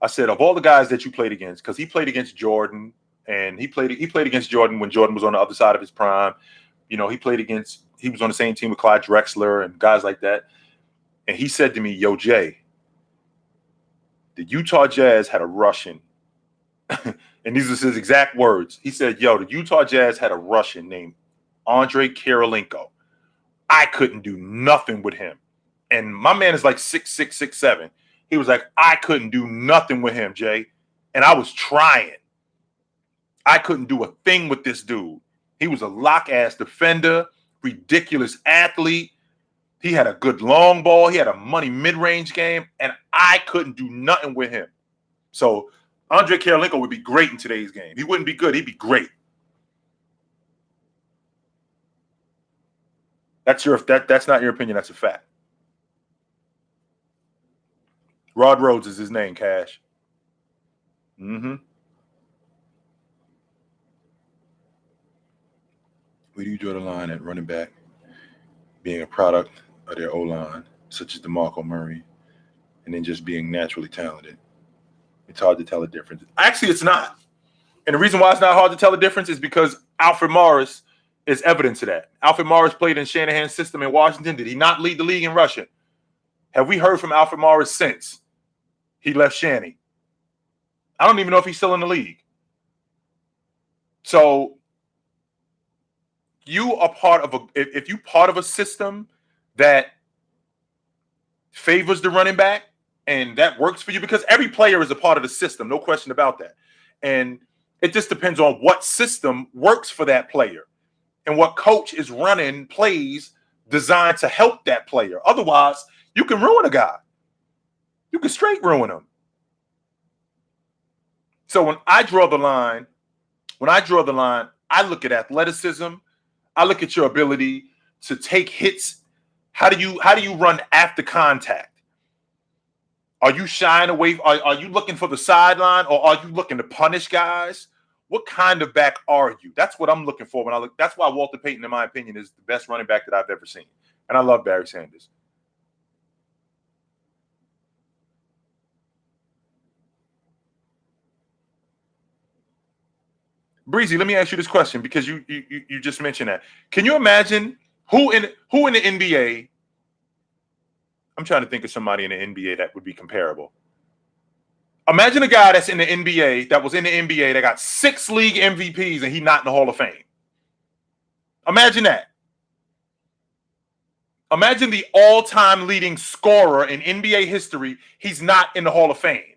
I said, of all the guys that you played against, because he played against Jordan, and he played against Jordan when Jordan was on the other side of his prime. He was on the same team with Clyde Drexler and guys like that. And he said to me, yo, Jay, the Utah Jazz had a Russian. And these are his exact words. He said, yo, the Utah Jazz had a Russian named Andrei Kirilenko. I couldn't do nothing with him. And my man is like 6'6", 6'7". He was like, I couldn't do nothing with him, Jay. And I was trying. I couldn't do a thing with this dude. He was a lock-ass defender, ridiculous athlete. He had a good long ball. He had a money mid-range game, and I couldn't do nothing with him. So Andrei Kirilenko would be great in today's game. He wouldn't be good. He'd be great. That's not your opinion. That's a fact. Rod Rhodes is his name, Cash. Mm-hmm. Where do you draw the line at running back being a product of their O-line, such as DeMarco Murray, and then just being naturally talented? It's hard to tell the difference. Actually, it's not. And the reason why it's not hard to tell the difference is because Alfred Morris is evidence of that. Alfred Morris played in Shanahan's system in Washington. Did he not lead the league in rushing? Have we heard from Alfred Morris since he left Shanny? I don't even know if he's still in the league. So you are part of if you part of a system that favors the running back and that works for you, because every player is a part of the system, no question about that. And it just depends on what system works for that player and what coach is running plays designed to help that player. Otherwise, you can ruin a guy. You can straight ruin him. So when I draw the line, I look at athleticism. I look at your ability to take hits. How do you run after contact? Are you shying away? Are you looking for the sideline, or are you looking to punish guys? What kind of back are you? That's what I'm looking for when I look. That's why Walter Payton, in my opinion, is the best running back that I've ever seen. And I love Barry Sanders. Breezy, let me ask you this question, because you just mentioned that. Can you imagine who in the NBA? I'm trying to think of somebody in the NBA that would be comparable. Imagine a guy that's in the NBA, that was in the NBA, that got 6 league MVPs, and he's not in the Hall of Fame. Imagine that. Imagine the all-time leading scorer in NBA history. He's not in the Hall of Fame.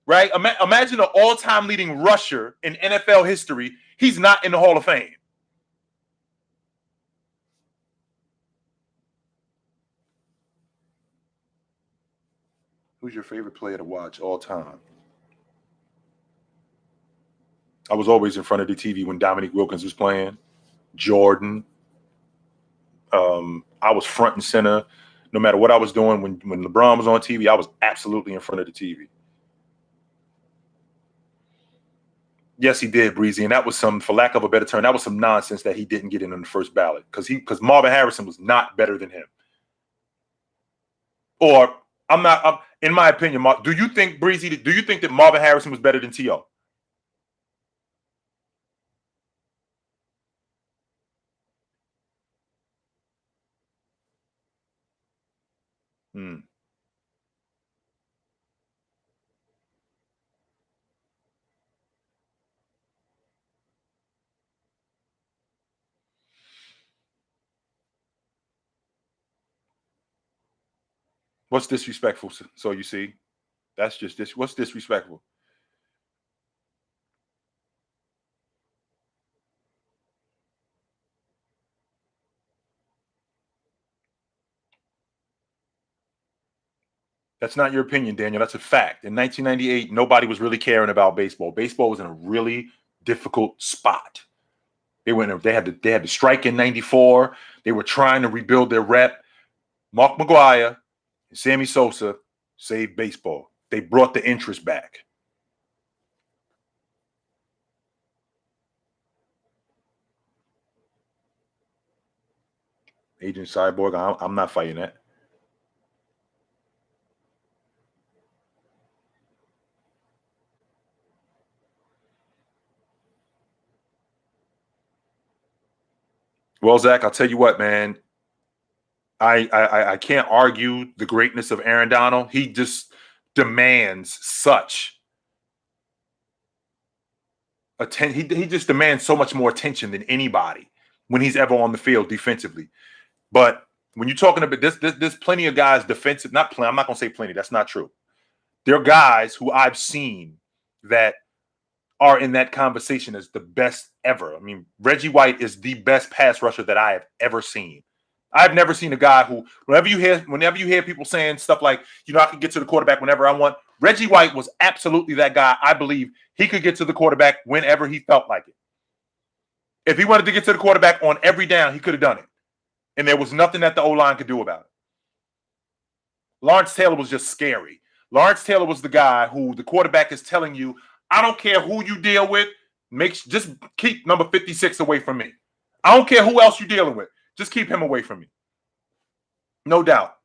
Right? Imagine an all-time leading rusher in NFL history. He's not in the Hall of Fame. Who's your favorite player to watch all time? I was always in front of the TV when Dominique Wilkins was playing. Jordan. I was front and center. No matter what I was doing, when LeBron was on TV, I was absolutely in front of the TV. Yes, he did, Breezy, and that was for lack of a better term, that was some nonsense that he didn't get in on the first ballot, because Marvin Harrison was not better than him. Or in my opinion, do you think, Breezy? Do you think that Marvin Harrison was better than T.O.? Hmm. What's disrespectful? So you see, that's just this. What's disrespectful? That's not your opinion, Daniel. That's a fact. In 1998, nobody was really caring about baseball. Baseball was in a really difficult spot. They had to strike in '94. They were trying to rebuild their rep. Mark McGwire and Sammy Sosa saved baseball. They brought the interest back. Agent Cyborg, I'm not fighting that. Well, Zach, I'll tell you what, man. I can't argue the greatness of Aaron Donald. He just demands such attention. He just demands so much more attention than anybody when he's ever on the field defensively. But when you're talking about there's plenty of guys defensive. Not plenty. I'm not gonna say plenty. That's not true. There are guys who I've seen that are in that conversation as the best ever. I mean, Reggie White is the best pass rusher that I have ever seen. I've never seen a guy who, whenever you hear people saying stuff like, I can get to the quarterback whenever I want. Reggie White was absolutely that guy. I believe he could get to the quarterback whenever he felt like it. If he wanted to get to the quarterback on every down, he could have done it. And there was nothing that the O-line could do about it. Lawrence Taylor was just scary. Lawrence Taylor was the guy who the quarterback is telling you, I don't care who you deal with, just keep number 56 away from me. I don't care who else you're dealing with. Just keep him away from me. No doubt.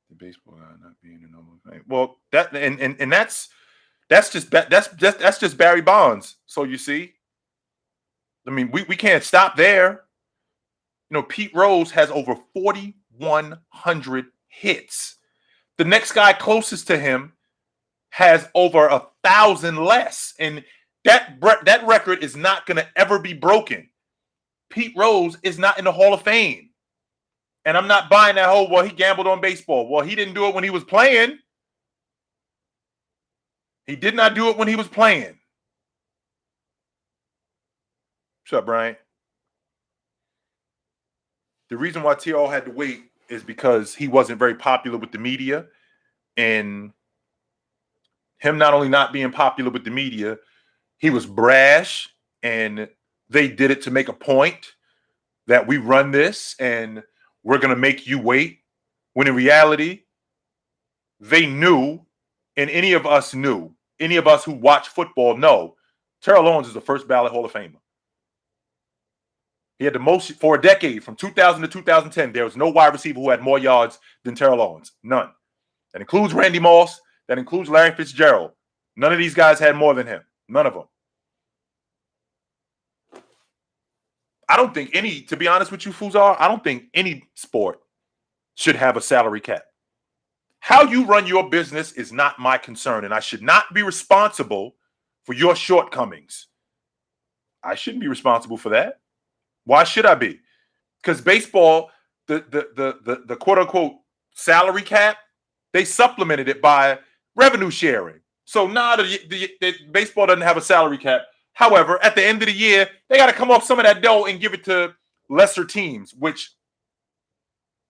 The baseball guy not being a normal thing. Well, that's just Barry Bonds. So you see, I mean, we can't stop there. Pete Rose has over 4,100 hits. The next guy closest to him has over 1,000 less, and that record is not going to ever be broken. Pete Rose is not in the Hall of Fame, and I'm not buying that whole, well, he gambled on baseball. Well, he didn't do it when he was playing. He did not do it when he was playing. What's up, Brian? The reason why T.O. had to wait is because he wasn't very popular with the media, and him not only not being popular with the media, he was brash, and they did it to make a point that we run this and we're going to make you wait. When in reality, they knew, and any of us who watch football know, Terrell Owens is the first ballot Hall of Famer. He had the most for a decade, from 2000 to 2010. There was no wide receiver who had more yards than Terrell Owens. None. That includes Randy Moss. That includes Larry Fitzgerald. None of these guys had more than him. None of them. I don't think to be honest with you, Fuzar, I don't think any sport should have a salary cap. How you run your business is not my concern, and I should not be responsible for your shortcomings. I shouldn't be responsible for that. Why should I be? Because baseball, the quote unquote salary cap, they supplemented it by revenue sharing. So now the baseball doesn't have a salary cap. However, at the end of the year, they got to come off some of that dough and give it to lesser teams, which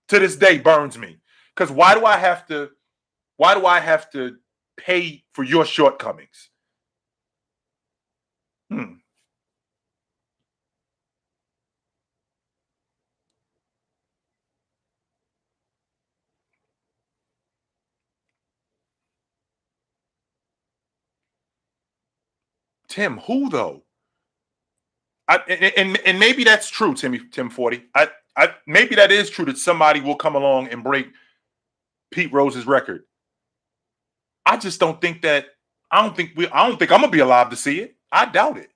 to this day burns me. Because why do I have to pay for your shortcomings? Tim, who though? And maybe that's true, Tim 40. Maybe that is true that somebody will come along and break Pete Rose's record. I just don't think that. I don't think I'm gonna be alive to see it. I doubt it.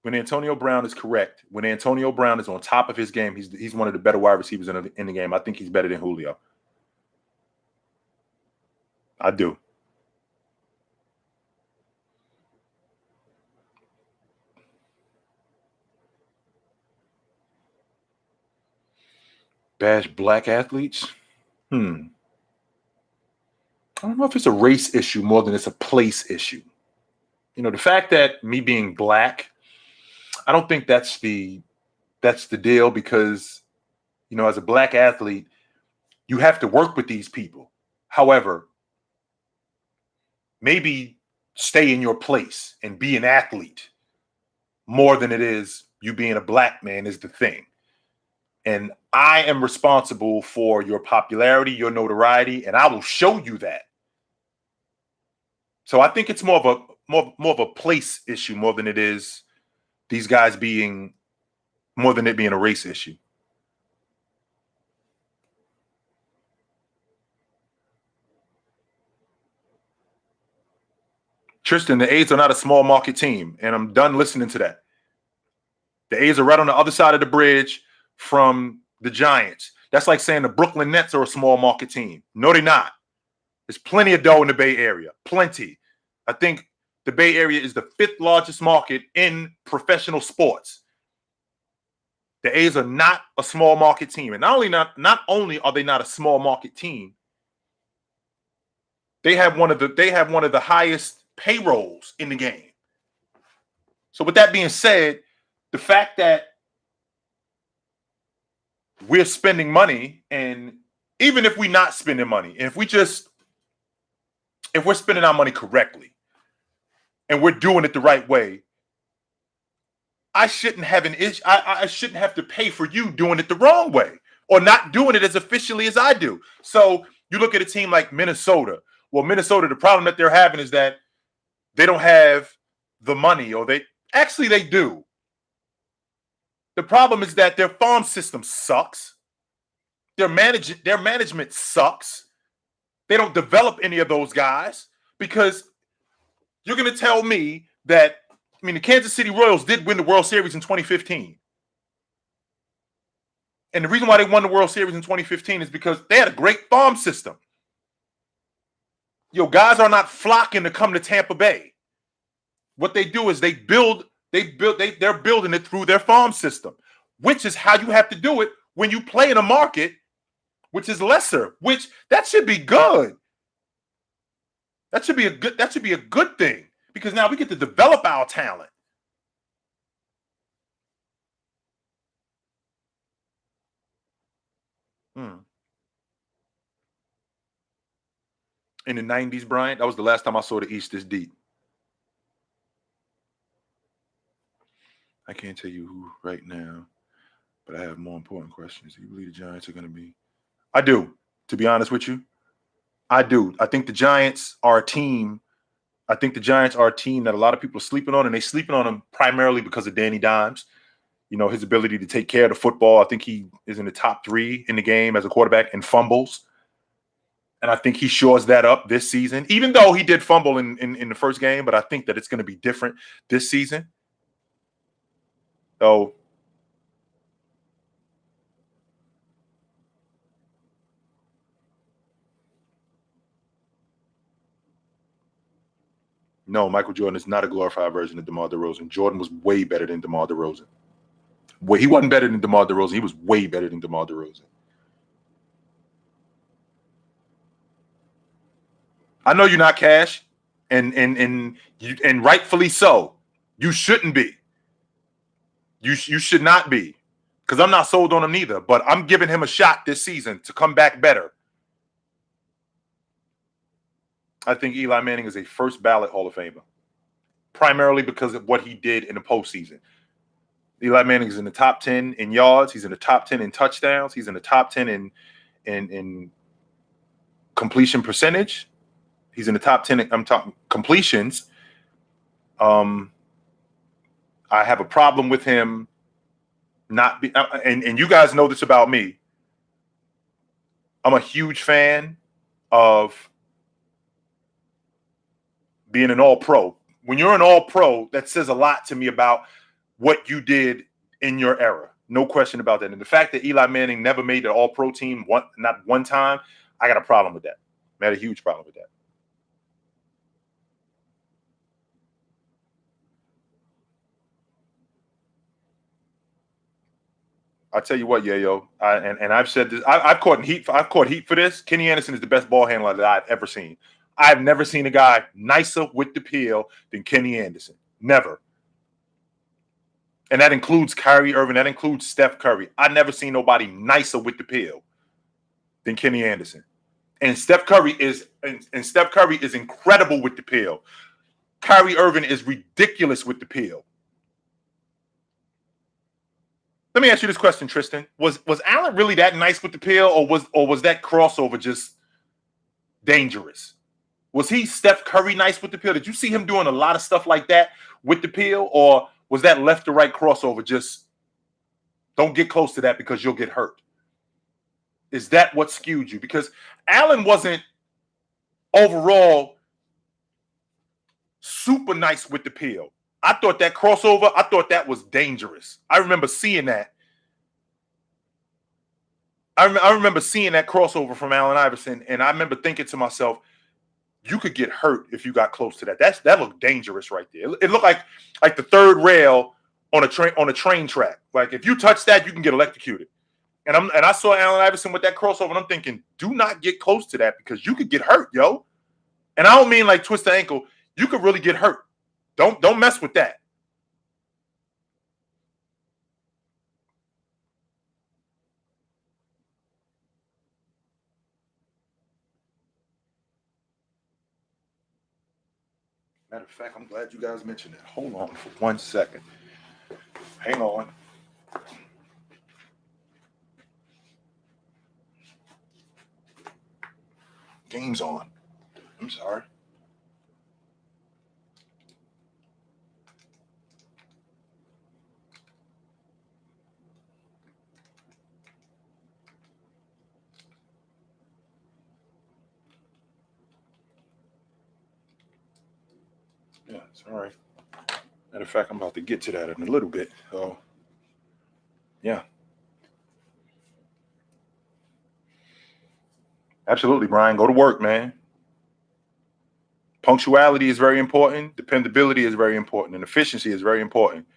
when Antonio Brown is correct, when Antonio Brown is on top of his game, he's one of the better wide receivers in the game. I think he's better than Julio. I do. Bash black athletes? I don't know if it's a race issue more than it's a place issue. You know, the fact that me being black, I don't think that's the deal because, you know, as a black athlete, you have to work with these people. However, maybe stay in your place and be an athlete more than it is you being a black man is the thing. And I am responsible for your popularity, your notoriety, and I will show you that. So I think it's more of a place issue more than it is these guys being more than it being a race issue. Tristan, the A's are not a small market team, and I'm done listening to that. The A's are right on the other side of the bridge from the Giants. That's like saying the Brooklyn Nets are a small market team. No, they're not. There's plenty of dough in the Bay Area. Plenty. I think the Bay Area is the 5th largest market in professional sports. The A's are not a small market team. And not only are they not a small market team, they have one of the highest payrolls in the game. So with that being said, the fact that we're spending money, and even if we're not spending money, if we're spending our money correctly and we're doing it the right way, I shouldn't have an issue. I shouldn't have to pay for you doing it the wrong way or not doing it as efficiently as I do. So you look at a team like Minnesota. Well, Minnesota, the problem that they're having is that they don't have the money, or they do. The problem is that their farm system sucks. Their management sucks. They don't develop any of those guys, because you're going to tell me that, I mean, the Kansas City Royals did win the World Series in 2015. And the reason why they won the World Series in 2015 is because they had a great farm system. Guys are not flocking to come to Tampa Bay. What they do is they're building it through their farm system, which is how you have to do it when you play in a market which is lesser, which that should be good. That should be a good thing, because now we get to develop our talent. In the 90s, Brian, that was the last time I saw the East this deep. I can't tell you who right now, but I have more important questions. Do you believe the Giants are going to be? I do, to be honest with you. I do. I think the Giants are a team. I think the Giants are a team that a lot of people are sleeping on, and they're sleeping on them primarily because of Danny Dimes. You know, his ability to take care of the football. I think he is in the top 3 in the game as a quarterback in fumbles. And I think he shores that up this season, even though he did fumble in the first game. But I think that it's going to be different this season. So no, Michael Jordan is not a glorified version of DeMar DeRozan. Jordan was way better than DeMar DeRozan. He wasn't better than DeMar DeRozan. He was way better than DeMar DeRozan. I know you're not, Cash, and rightfully so. You shouldn't be. You should not be, because I'm not sold on him neither. But I'm giving him a shot this season to come back better. I think Eli Manning is a first ballot Hall of Famer, primarily because of what he did in the postseason. Eli Manning is in the top 10 in yards. He's in the top 10 in touchdowns. He's in the top 10 in completion percentage. He's in the top 10. I'm talking completions. I have a problem with him not be, and you guys know this about me. I'm a huge fan of being an all-pro. When you're an all-pro, that says a lot to me about what you did in your era. No question about that. And the fact that Eli Manning never made the All-Pro team, not one time, I got a problem with that. I had a huge problem with that. I tell you what, Yayo, and I've said this. I've caught heat for this. Kenny Anderson is the best ball handler that I've ever seen. I've never seen a guy nicer with the peel than Kenny Anderson. Never. And that includes Kyrie Irving. That includes Steph Curry. I've never seen nobody nicer with the peel than Kenny Anderson. And Steph Curry is incredible with the peel. Kyrie Irving is ridiculous with the peel. Let me ask you this question, Tristan. Was Allen really that nice with the peel, or was that crossover just dangerous? Was he Steph Curry nice with the peel? Did you see him doing a lot of stuff like that with the peel, or was that left to right crossover just don't get close to that because you'll get hurt? Is that what skewed you? Because Allen wasn't overall super nice with the peel. I thought that crossover, I thought that was dangerous. I remember seeing that. I remember seeing that crossover from Allen Iverson, and I remember thinking to myself, you could get hurt if you got close to that. That looked dangerous right there. It looked like the third rail on a train track. Like if you touch that, you can get electrocuted. And I saw Allen Iverson with that crossover, and I'm thinking, do not get close to that because you could get hurt, yo. And I don't mean like twist the ankle. You could really get hurt. Don't mess with that. Matter of fact, I'm glad you guys mentioned it. Hold on for 1 second. Hang on. Game's on. I'm sorry. Yeah, it's all right. Matter of fact, I'm about to get to that in a little bit. So, yeah. Absolutely, Brian. Go to work, man. Punctuality is very important. Dependability is very important. And efficiency is very important.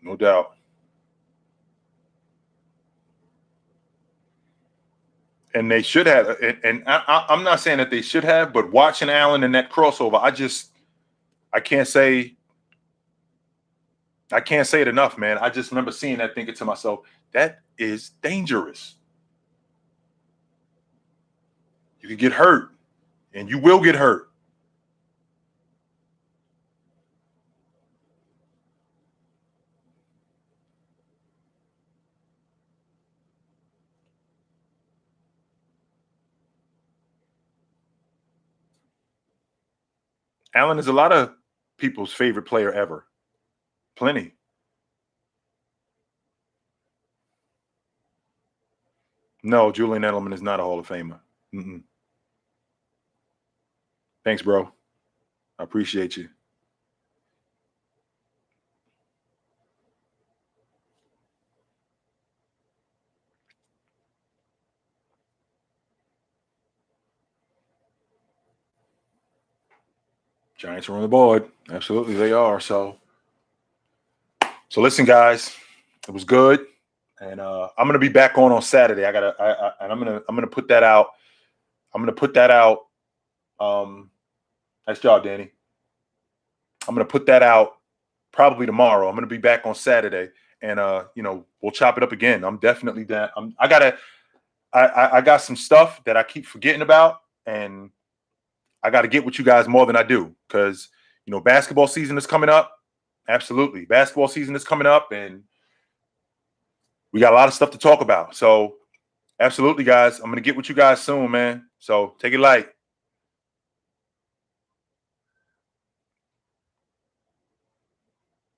No doubt. And they should have. And I'm not saying that they should have, but watching Allen in that crossover, I can't say it enough, man. I just remember seeing that, thinking to myself, that is dangerous. You could get hurt, and you will get hurt. Allen is a lot of people's favorite player ever. Plenty. No, Julian Edelman is not a Hall of Famer. Mm-mm. Thanks, bro. I appreciate you. Giants are on the board. Absolutely, they are. So listen, guys, it was good, and I'm gonna be back on Saturday. And I'm gonna put that out. I'm gonna put that out. Nice job, Danny. I'm gonna put that out probably tomorrow. I'm gonna be back on Saturday, and we'll chop it up again. I'm definitely that. I got some stuff that I keep forgetting about, and I got to get with you guys more than I do because, basketball season is coming up. Absolutely. Basketball season is coming up, and we got a lot of stuff to talk about. So, absolutely, guys. I'm going to get with you guys soon, man. So, take it light.